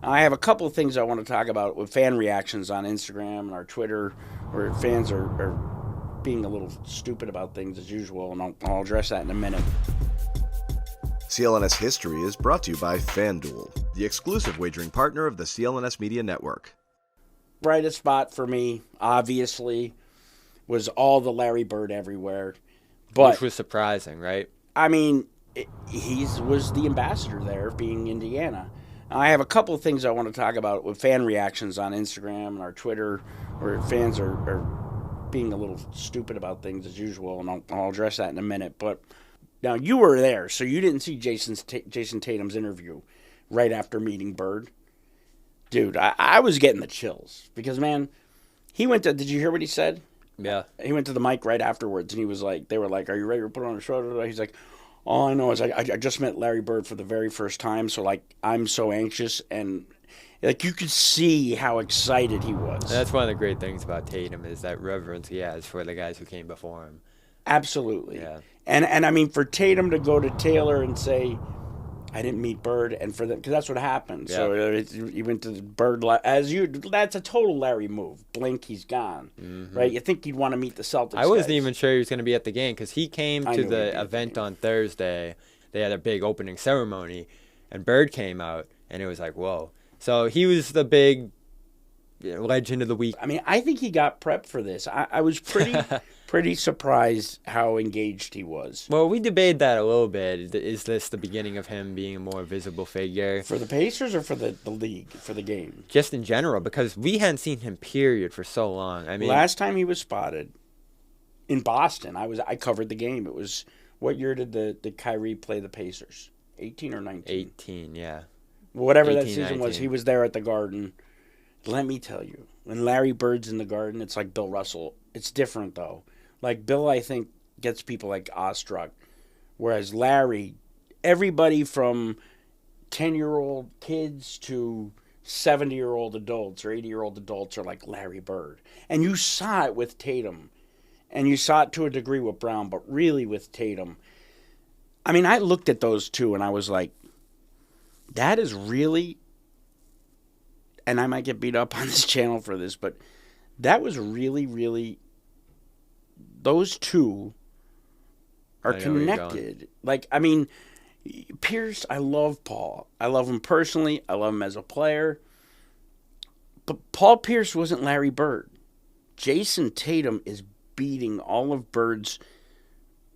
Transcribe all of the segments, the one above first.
I have a couple of things I want to talk about with fan reactions on Instagram and our Twitter, where fans are being a little stupid about things as usual, and I'll address that in a minute. CLNS History is brought to you by FanDuel, the exclusive wagering partner of the CLNS Media Network. Brightest spot for me, obviously, was all the Larry Bird everywhere. But, which was surprising, right? I mean, he was the ambassador there, being Indiana. I have a couple of things I want to talk about with fan reactions on Instagram and our Twitter, where fans are being a little stupid about things as usual, and I'll address that in a minute. But now, you were there, so you didn't see Jayson Tatum's interview right after meeting Bird. Dude, I was getting the chills because, man, he went to, did you hear what he said? Yeah. He went to the mic right afterwards, and he was like, they were like, are you ready to put on a show? He's like, all I know is I just met Larry Bird for the very first time, so, like, I'm so anxious, and, like, you could see how excited he was. That's one of the great things about Tatum is that reverence he has for the guys who came before him. Absolutely. Yeah. And I mean, for Tatum to go to Taylor and say, I didn't meet Bird, and for them, because that's what happened. Yeah. So he went to Bird that's a total Larry move. Blink, he's gone, right? You think he'd want to meet the Celtics. I wasn't guys. even sure he was going to be at the game because he came to the event on Thursday. They had a big opening ceremony, and Bird came out, and it was like, whoa. So he was the big legend of the week. I mean, I think he got prepped for this. I was pretty surprised how engaged he was. Well, we debated that a little bit. Is this the beginning of him being a more visible figure? For the Pacers or for the league, for the game? Just in general, because we hadn't seen him, period, for so long. I mean, last time he was spotted in Boston, I covered the game. It was, what year did Kyrie play the Pacers? 18 or 19? 18, yeah. Whatever 18, that season 19. was, he was there at the Garden. Let me tell you, when Larry Bird's in the Garden, it's like Bill Russell. It's different, though. Like, Bill, I think, gets people like Awestruck, whereas Larry, everybody from 10-year-old kids to 70-year-old adults or 80-year-old adults are like Larry Bird. And you saw it with Tatum, and you saw it to a degree with Brown, but really with Tatum. I mean, I looked at those two, and I was like, that is really, and I might get beat up on this channel for this, but that was really, really, those two are connected. Like, I mean, Pierce, I love Paul. I love him personally. I love him as a player. But Paul Pierce wasn't Larry Bird. Jayson Tatum is beating all of Bird's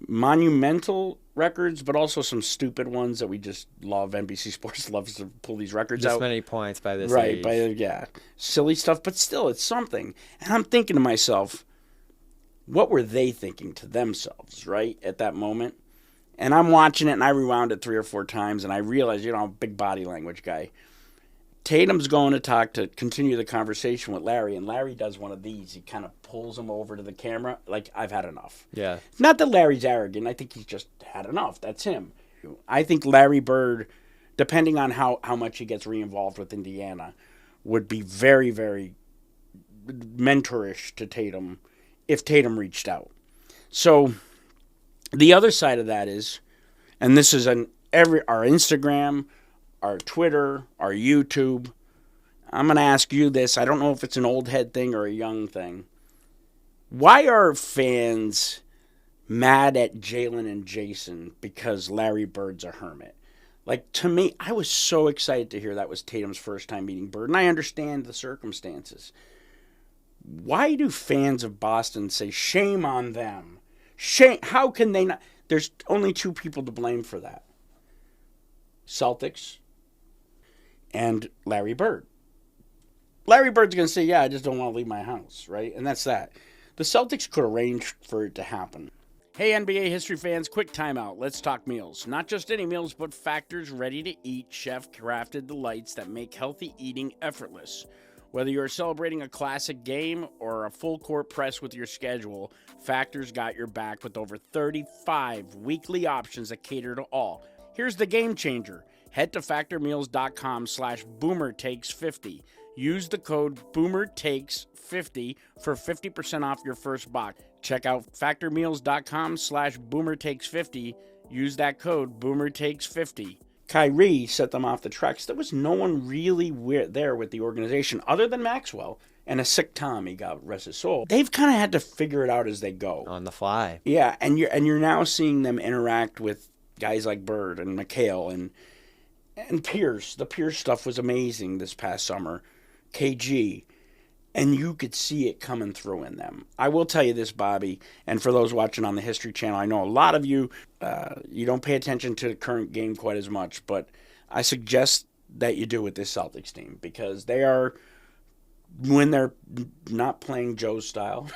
monumental records, but also some stupid ones that we just love. NBC Sports loves to pull these records out. Just many points by this age. Right, yeah. Silly stuff, but still, it's something. And I'm thinking to myself, what were they thinking to themselves, right, at that moment? And I'm watching it, and I rewound it 3 or 4 times, and I realized, I'm a big body language guy. Tatum's going to continue the conversation with Larry, and Larry does one of these. He kind of pulls him over to the camera, like, I've had enough. Yeah. Not Not that Larry's arrogant. I think he's just had enough. That's him. I think Larry Bird, depending on how much he gets re-involved with Indiana, would be very, very mentorish to Tatum if Tatum reached out. So the other side of that is, and this is on our Instagram, our Twitter, our YouTube. I'm going to ask you this. I don't know if it's an old head thing or a young thing. Why are fans mad at Jalen and Jayson because Larry Bird's a hermit? Like, to me, I was so excited to hear that was Tatum's first time meeting Bird, and I understand the circumstances. Why do fans of Boston say, shame on them? Shame. How can they not? There's only 2 people to blame for that. Celtics and Larry Bird. Larry Bird's going to say, yeah, I just don't want to leave my house, right? And that's that. The Celtics could arrange for it to happen. Hey, NBA history fans, quick timeout. Let's talk meals. Not just any meals, but Factor's ready-to-eat, chef-crafted delights that make healthy eating effortless. Whether you're celebrating a classic game or a full-court press with your schedule, Factor's got your back with over 35 weekly options that cater to all. Here's the game changer. Head to factormeals.com/boomertakes50. Use the code BOOMERTAKES50 for 50% off your first box. Check out factormeals.com/boomertakes50. Use that code BOOMERTAKES50. Kyrie set them off the tracks. There was no one really there with the organization other than Maxwell and a sick Tommy, God rest his soul. They've kind of had to figure it out as they go. On the fly. Yeah, and you're now seeing them interact with guys like Bird and McHale and Pierce. The Pierce stuff was amazing this past summer. KG. And you could see it coming through in them. I will tell you this, Bobby, and for those watching on the History Channel, I know a lot of you, you don't pay attention to the current game quite as much, but I suggest that you do with this Celtics team because they are, when they're not playing Joe's style,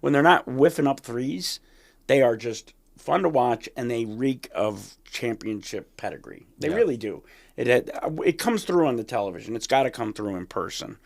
when they're not whiffing up threes, they are just fun to watch, and they reek of championship pedigree. They really do. It comes through on the television. It's got to come through in person.